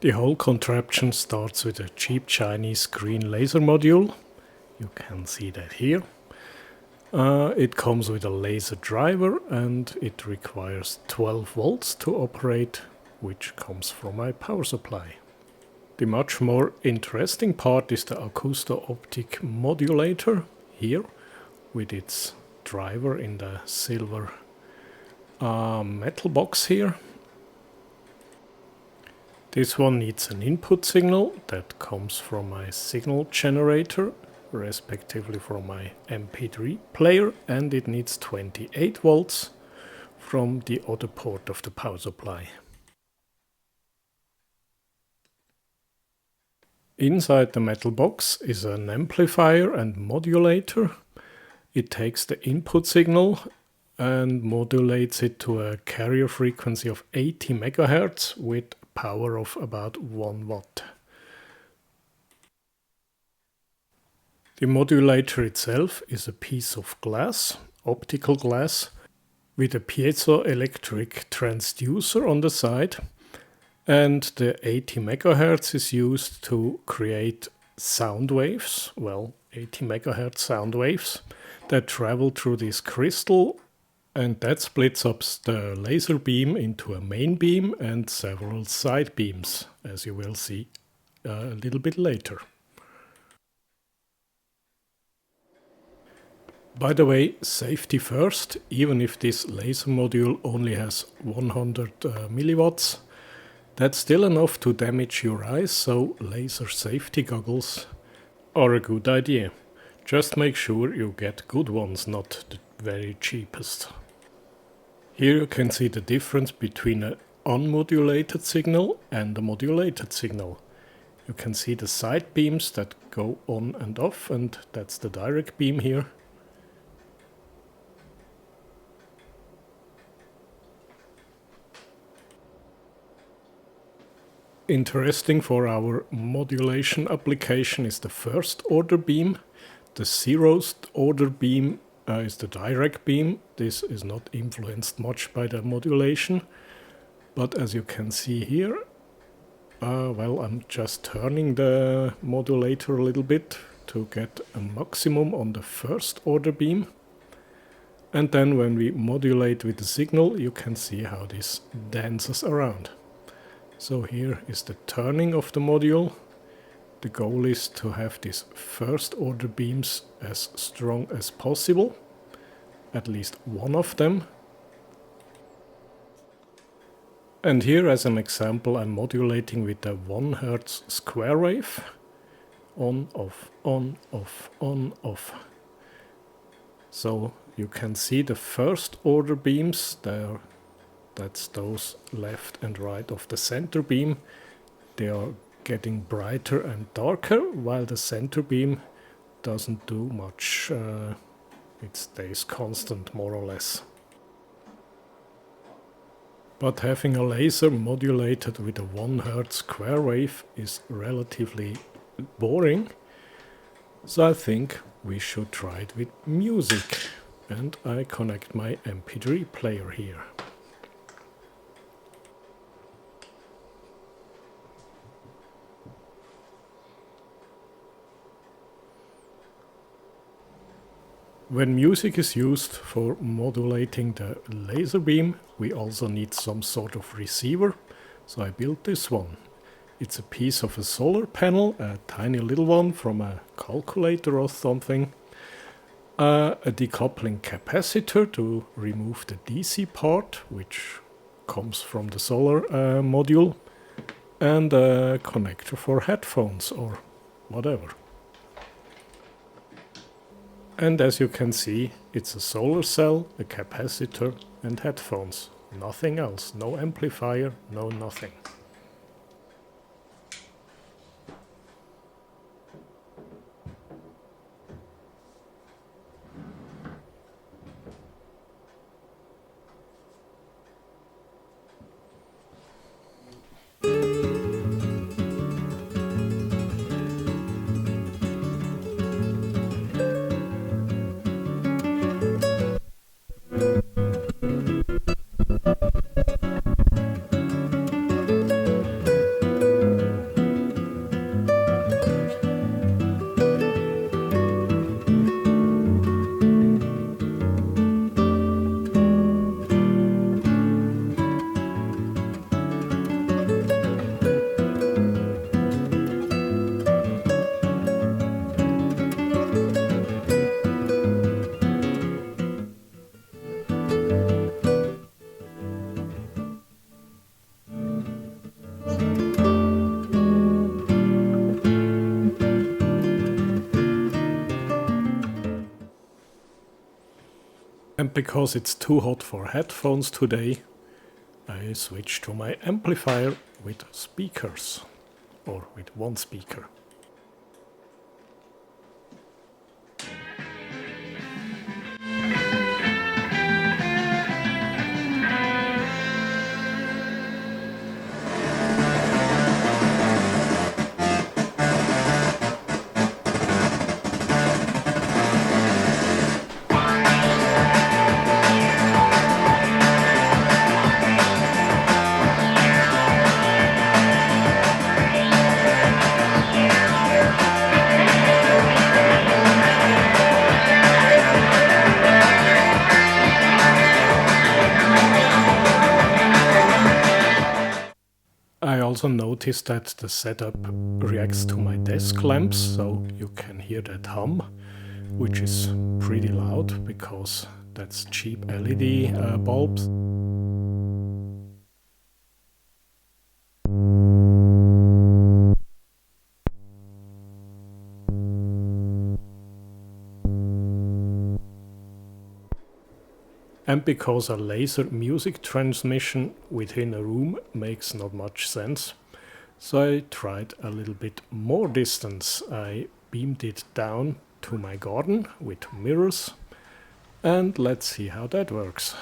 The whole contraption starts with a cheap Chinese green laser module. You can see that here. It comes with a laser driver and it requires 12 volts to operate, which comes from my power supply. The much more interesting part is the acousto-optic modulator here, with its driver in the silver metal box here. This one needs an input signal that comes from my signal generator, respectively from my MP3 player, and it needs 28 volts from the other port of the power supply. Inside the metal box is an amplifier and modulator. It takes the input signal and modulates it to a carrier frequency of 80 MHz with power of about 1 watt. The modulator itself is a piece of glass, optical glass, with a piezoelectric transducer on the side. And the 80 MHz is used to create sound waves, 80 MHz sound waves that travel through this crystal, and that splits up the laser beam into a main beam and several side beams, as you will see a little bit later. By the way, safety first, even if this laser module only has 100 milliwatts, that's still enough to damage your eyes, so laser safety goggles are a good idea. Just make sure you get good ones, not the very cheapest. Here you can see the difference between an unmodulated signal and a modulated signal. You can see the side beams that go on and off, and that's the direct beam here. Interesting for our modulation application is the first order beam. The zeroth order beam is the direct beam. This is not influenced much by the modulation, but as you can see here, I'm just turning the modulator a little bit to get a maximum on the first order beam. And then when we modulate with the signal, you can see how this dances around. So here is the turning of the module. The goal is to have these first order beams as strong as possible, at least one of them. And here as an example, I'm modulating with a 1 Hz square wave. On, off, on, off, on, off. So you can see the first order beams there. That's those left and right of the center beam. They are getting brighter and darker, while the center beam doesn't do much. It stays constant, more or less. But having a laser modulated with a 1 Hz square wave is relatively boring. So I think we should try it with music. And I connect my MP3 player here. When music is used for modulating the laser beam, we also need some sort of receiver, so I built this one. It's a piece of a solar panel, a tiny little one from a calculator or something, a decoupling capacitor to remove the DC part, which comes from the solar module, and a connector for headphones or whatever. And as you can see, it's a solar cell, a capacitor and headphones. Nothing else, no amplifier, no nothing. And because it's too hot for headphones today, I switch to my amplifier with speakers, or with one speaker. I also noticed that the setup reacts to my desk lamps, so you can hear that hum, which is pretty loud because that's cheap LED bulbs. And because a laser music transmission within a room makes not much sense, so I tried a little bit more distance. I beamed it down to my garden with mirrors, and let's see how that works.